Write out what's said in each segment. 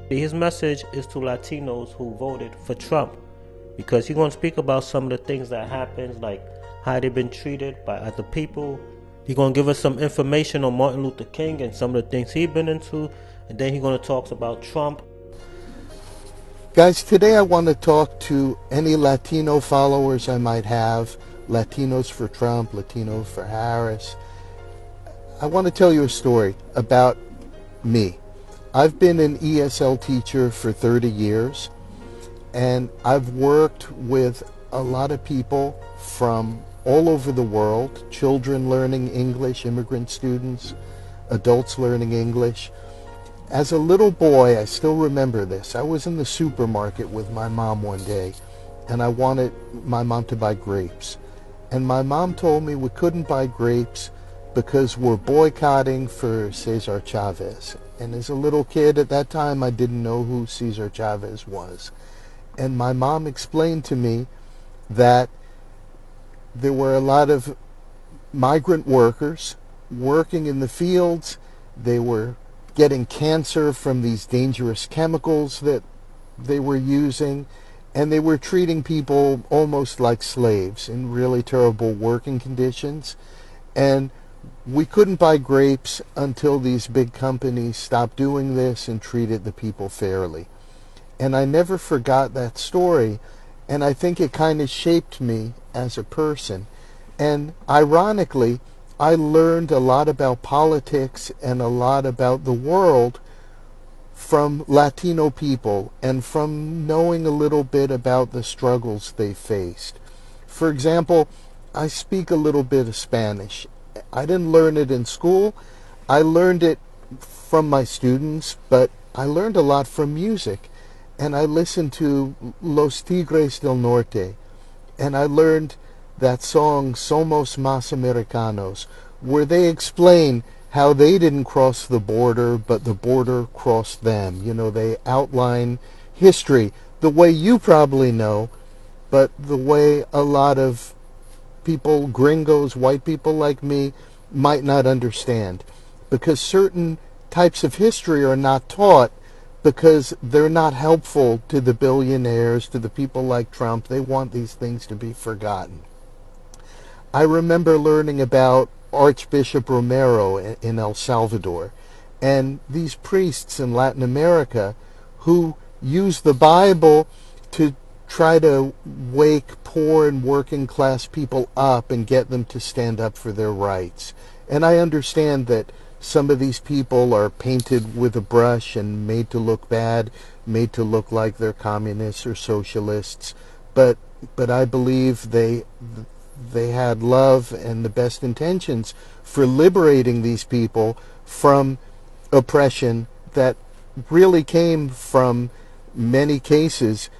His message is to Latinos who voted for Trump, because he's going to speak about some of the things that happened, like how they've been treated by other people. He's going to give us some information on Martin Luther King and some of the things he's been into, and then he's going to talk about Trump. Guys, today I want to talk to any Latino followers I might have, Latinos for Trump, Latinos for Harris. I want to tell you a story about me. I've been an ESL teacher for 30 years, and I've worked with a lot of people from all over the world, children learning English, immigrant students, adults learning English. As a little boy, I still remember this. I was in the supermarket with my mom one day, and I wanted my mom to buy grapes. And my mom told me we couldn't buy grapes because we're boycotting for Cesar Chavez. And as a little kid at that time, I didn't know who Cesar Chavez was. And my mom explained to me that there were a lot of migrant workers working in the fields. They were getting cancer from these dangerous chemicals that they were using, and they were treating people almost like slaves in really terrible working conditions. And we couldn't buy grapes until these big companies stopped doing this and treated the people fairly. And I never forgot that story, and I think it kind of shaped me as a person. And ironically, I learned a lot about politics and a lot about the world from Latino people and from knowing a little bit about the struggles they faced. For example, I speak a little bit of Spanish. I didn't learn it in school. I learned it from my students, but I learned a lot from music. And I listened to Los Tigres del Norte, and I learned that song Somos Más Americanos, where they explain how they didn't cross the border, but the border crossed them. You know, they outline history the way you probably know, but the way a lot of people, gringos, white people like me, might not understand. Because certain types of history are not taught because they're not helpful to the billionaires, to the people like Trump. They want these things to be forgotten. I remember learning about Archbishop Romero in El Salvador, and these priests in Latin America who use the Bible to try to wake poor and working class people up and get them to stand up for their rights. And I understand that some of these people are painted with a brush and made to look bad, made to look like they're communists or socialists, but I believe they had love and the best intentions for liberating these people from oppression that really came from, many cases,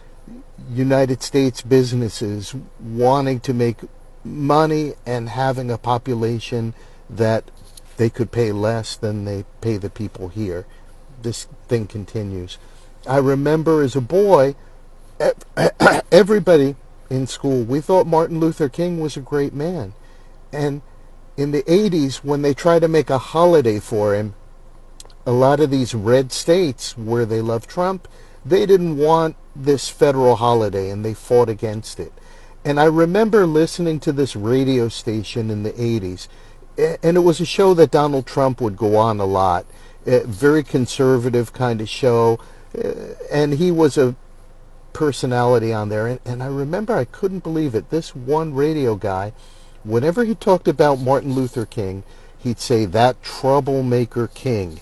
United States businesses wanting to make money and having a population that they could pay less than they pay the people here. This thing continues. I remember as a boy, everybody in school, we thought Martin Luther King was a great man. And in the 80s, when they tried to make a holiday for him, a lot of these red states where they love Trump, they didn't want this federal holiday, and they fought against it. And I remember listening to this radio station in the 80s, and it was a show that Donald Trump would go on a lot, a very conservative kind of show, and he was a personality on there. And I remember I couldn't believe it. This one radio guy, whenever he talked about Martin Luther King, he'd say, "That troublemaker King,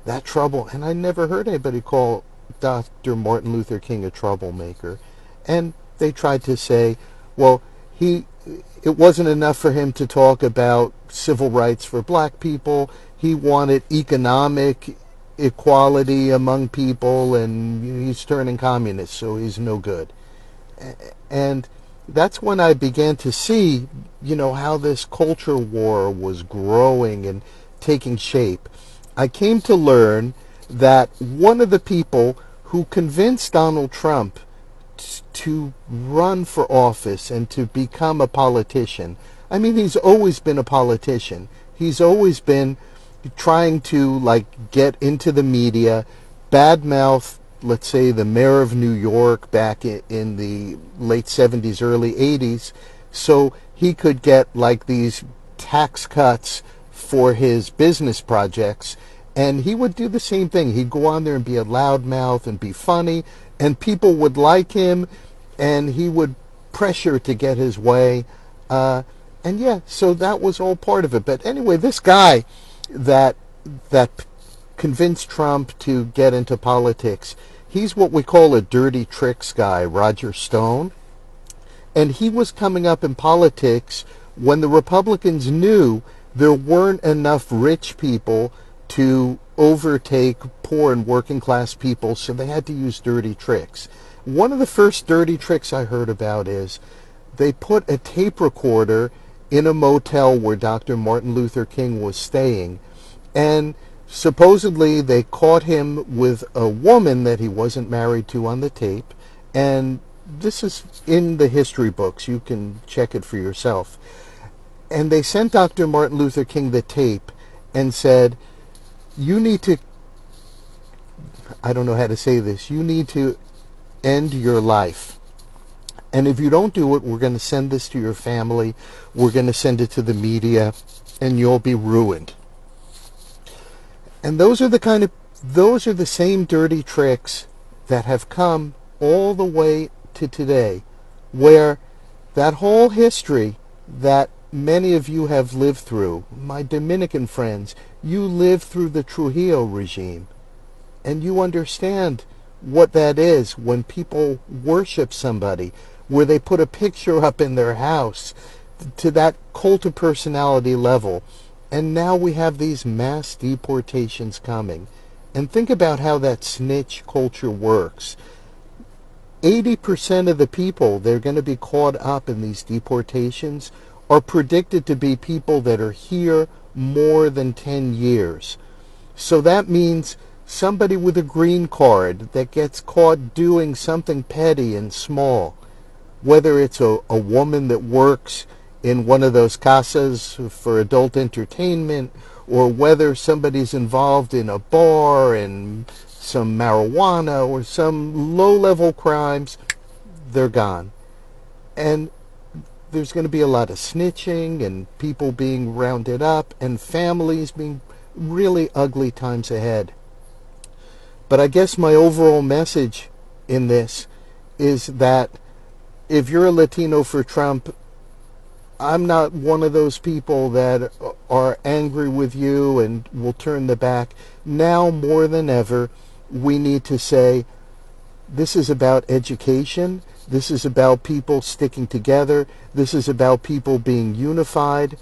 that trouble." And I never heard anybody call Dr. Martin Luther King a troublemaker. And they tried to say, well, it wasn't enough for him to talk about civil rights for black people. He wanted economic equality among people, and he's turning communist, so he's no good. And that's when I began to see, how this culture war was growing and taking shape. I came to learn that one of the people who convinced Donald Trump to run for office and to become a politician, I mean, he's always been a politician. He's always been trying to, get into the media, badmouth let's say, the mayor of New York back in the late 70s, early 80s, so he could get like these tax cuts for his business projects. And he would do the same thing. He'd go on there and be a loudmouth and be funny, and people would like him, and he would pressure to get his way. And yeah, so that was all part of it. But anyway, this guy that convinced Trump to get into politics, he's what we call a dirty tricks guy, Roger Stone. And he was coming up in politics when the Republicans knew there weren't enough rich people to overtake poor and working class people, so they had to use dirty tricks. One of the first dirty tricks I heard about is they put a tape recorder in a motel where Dr. Martin Luther King was staying, and supposedly they caught him with a woman that he wasn't married to on the tape, and this is in the history books. You can check it for yourself. And they sent Dr. Martin Luther King the tape and said, you need to, I don't know how to say this, you need to end your life. And if you don't do it, we're going to send this to your family, we're going to send it to the media, and you'll be ruined. And those are the same dirty tricks that have come all the way to today, where that whole history that many of you have lived through, my Dominican friends, you lived through the Trujillo regime, and you understand what that is when people worship somebody, where they put a picture up in their house, to that cult of personality level. And now we have these mass deportations coming. And think about how that snitch culture works. 80% of the people that are going to be caught up in these deportations are predicted to be people that are here more than 10 years. So that means somebody with a green card that gets caught doing something petty and small, whether it's a woman that works in one of those casas for adult entertainment, or whether somebody's involved in a bar and some marijuana or some low-level crimes, they're gone. And there's going to be a lot of snitching and people being rounded up and families being really ugly times ahead. But I guess my overall message in this is that if you're a Latino for Trump, I'm not one of those people that are angry with you and will turn the back. Now more than ever, we need to say, this is about education. This is about people sticking together. This is about people being unified.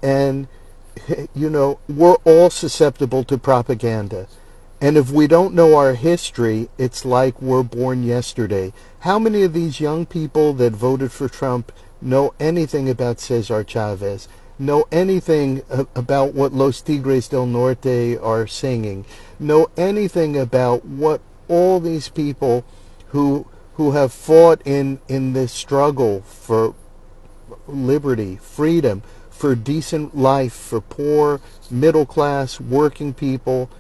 And, you know, we're all susceptible to propaganda. And if we don't know our history, it's like we're born yesterday. How many of these young people that voted for Trump know anything about Cesar Chavez, know anything about what Los Tigres del Norte are singing, know anything about what all these people who have fought in this struggle for liberty, freedom, for decent life, for poor, middle class, working people.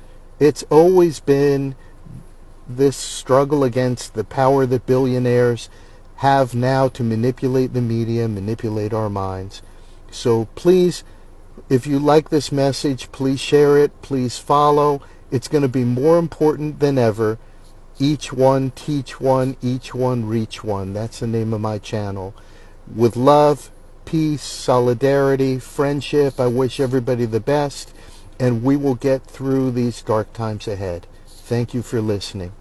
It's always been this struggle against the power that billionaires have now to manipulate the media, manipulate our minds. So please, if you like this message, please share it, please follow. It's going to be more important than ever. Each one teach one, each one reach one. That's the name of my channel. With love, peace, solidarity, friendship, I wish everybody the best, and we will get through these dark times ahead. Thank you for listening.